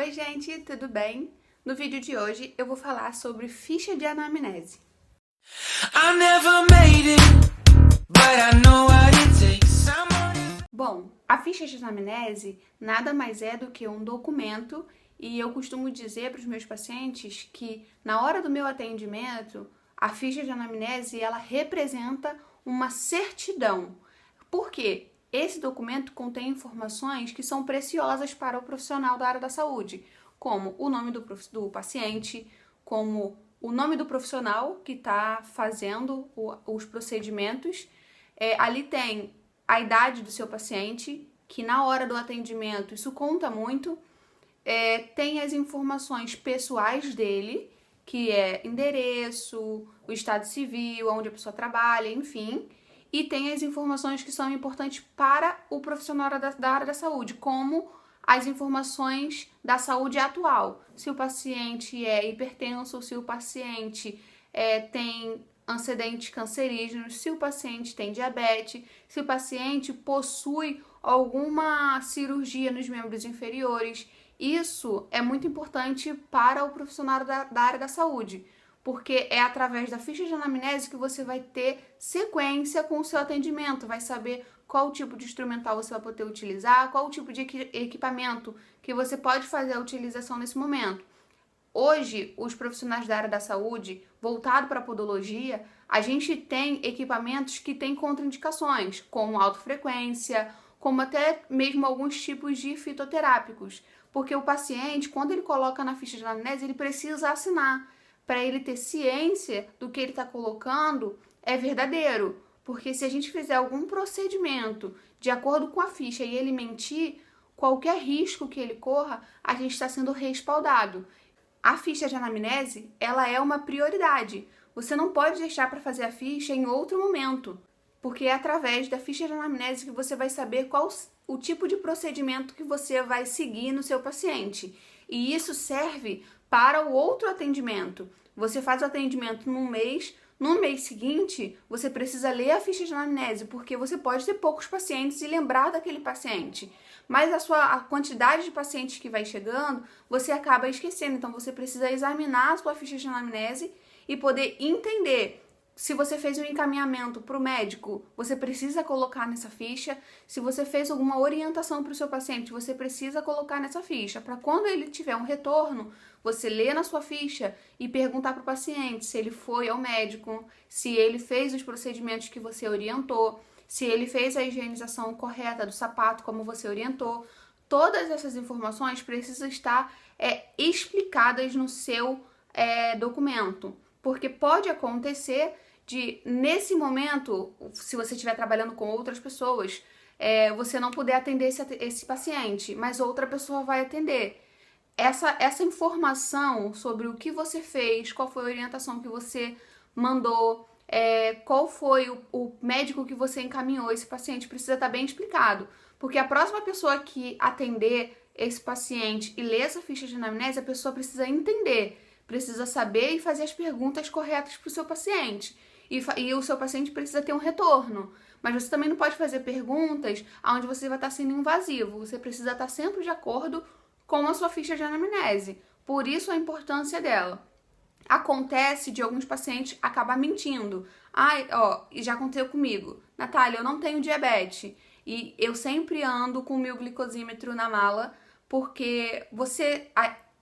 Oi gente, tudo bem? No vídeo de hoje eu vou falar sobre ficha de anamnese. Bom, a ficha de anamnese nada mais é do que um documento e eu costumo dizer para os meus pacientes que na hora do meu atendimento, a ficha de anamnese ela representa uma certidão. Por quê? Esse documento contém informações que são preciosas para o profissional da área da saúde, como o nome do paciente, como o nome do profissional que está fazendo os procedimentos. Ali tem a idade do seu paciente, que na hora do atendimento isso conta muito. Tem as informações pessoais dele, que é endereço, o estado civil, onde a pessoa trabalha, enfim. E tem as informações que são importantes para o profissional da área da saúde, como as informações da saúde atual. Se o paciente é hipertenso, se o paciente tem antecedentes cancerígenos, se o paciente tem diabetes, se o paciente possui alguma cirurgia nos membros inferiores. Isso é muito importante para o profissional da área da saúde, porque é através da ficha de anamnese que você vai ter sequência com o seu atendimento, vai saber qual tipo de instrumental você vai poder utilizar, qual tipo de equipamento que você pode fazer a utilização nesse momento. Hoje, os profissionais da área da saúde, voltado para a podologia, a gente tem equipamentos que têm contraindicações, como autofrequência, como até mesmo alguns tipos de fitoterápicos, porque o paciente, quando ele coloca na ficha de anamnese, ele precisa assinar, para ele ter ciência do que ele está colocando é verdadeiro. Porque se a gente fizer algum procedimento de acordo com a ficha e ele mentir, qualquer risco que ele corra, a gente está sendo respaldado. A ficha de anamnese, ela é uma prioridade. Você não pode deixar para fazer a ficha em outro momento, porque é através da ficha de anamnese que você vai saber qual o tipo de procedimento que você vai seguir no seu paciente. E isso serve para o outro atendimento. Você faz o atendimento num mês, no mês seguinte, você precisa ler a ficha de anamnese, porque você pode ter poucos pacientes e lembrar daquele paciente. Mas a quantidade de pacientes que vai chegando, você acaba esquecendo. Então, você precisa examinar a sua ficha de anamnese e poder entender. Se você fez um encaminhamento para o médico, você precisa colocar nessa ficha. Se você fez alguma orientação para o seu paciente, você precisa colocar nessa ficha. Para quando ele tiver um retorno, você ler na sua ficha e perguntar para o paciente se ele foi ao médico, se ele fez os procedimentos que você orientou, se ele fez a higienização correta do sapato, como você orientou. Todas essas informações precisam estar explicadas no seu documento. Porque pode acontecer de, nesse momento, se você estiver trabalhando com outras pessoas, você não puder atender esse paciente, mas outra pessoa vai atender. Essa informação sobre o que você fez, qual foi a orientação que você mandou, qual foi o médico que você encaminhou esse paciente, precisa estar bem explicado. Porque a próxima pessoa que atender esse paciente e ler essa ficha de anamnese, a pessoa precisa entender, precisa saber e fazer as perguntas corretas para o seu paciente. E o seu paciente precisa ter um retorno. Mas você também não pode fazer perguntas onde você vai estar sendo invasivo. Você precisa estar sempre de acordo com a sua ficha de anamnese. Por isso a importância dela. Acontece de alguns pacientes acabar mentindo. E já aconteceu comigo. Natália, eu não tenho diabetes. E eu sempre ando com o meu glicosímetro na mala, porque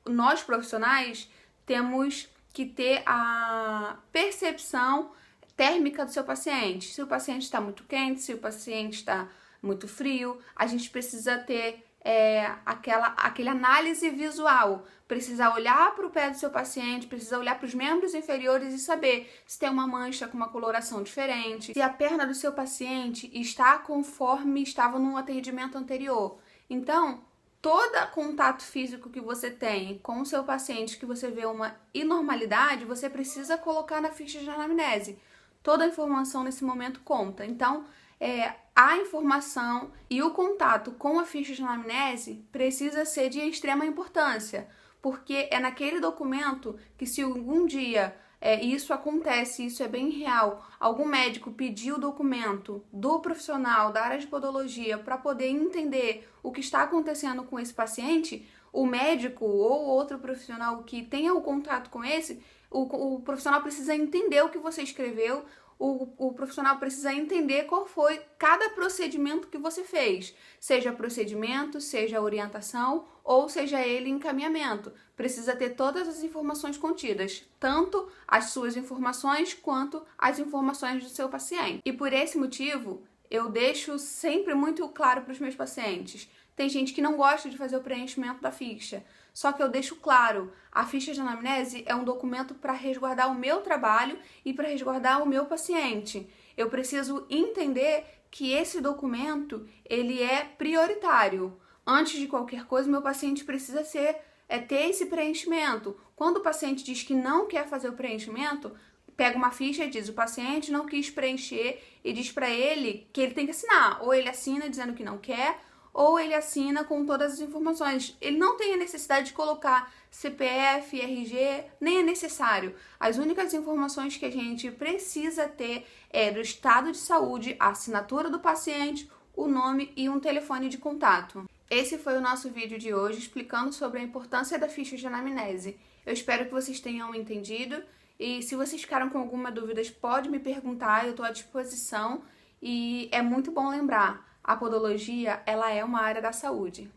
nós profissionais temos que ter a percepção térmica do seu paciente. Se o paciente está muito quente, se o paciente está muito frio, a gente precisa ter aquela análise visual. Precisa olhar para o pé do seu paciente, precisa olhar para os membros inferiores e saber se tem uma mancha com uma coloração diferente, se a perna do seu paciente está conforme estava no atendimento anterior. Então, todo contato físico que você tem com o seu paciente, que você vê uma anormalidade, você precisa colocar na ficha de anamnese. Toda a informação nesse momento conta. Então, a informação e o contato com a ficha de anamnese precisa ser de extrema importância, porque é naquele documento que, se algum dia isso acontece, isso é bem real, algum médico pediu o documento do profissional da área de podologia para poder entender o que está acontecendo com esse paciente, o médico ou outro profissional que tenha o contato com o profissional precisa entender o que você escreveu, o profissional precisa entender qual foi cada procedimento que você fez, seja procedimento, seja orientação ou seja ele encaminhamento. Precisa ter todas as informações contidas, tanto as suas informações quanto as informações do seu paciente. E por esse motivo, eu deixo sempre muito claro para os meus pacientes. Tem gente que não gosta de fazer o preenchimento da ficha, só que eu deixo claro, a ficha de anamnese é um documento para resguardar o meu trabalho e para resguardar o meu paciente. Eu preciso entender que esse documento, ele é prioritário. Antes de qualquer coisa, meu paciente precisa ter esse preenchimento. Quando o paciente diz que não quer fazer o preenchimento, pega uma ficha e diz, o paciente não quis preencher e diz para ele que ele tem que assinar. Ou ele assina dizendo que não quer, ou ele assina com todas as informações. Ele não tem a necessidade de colocar CPF, RG, nem é necessário. As únicas informações que a gente precisa ter é do estado de saúde, a assinatura do paciente, o nome e um telefone de contato. Esse foi o nosso vídeo de hoje explicando sobre a importância da ficha de anamnese. Eu espero que vocês tenham entendido e se vocês ficaram com alguma dúvida, pode me perguntar, eu estou à disposição e é muito bom lembrar, a podologia, ela é uma área da saúde.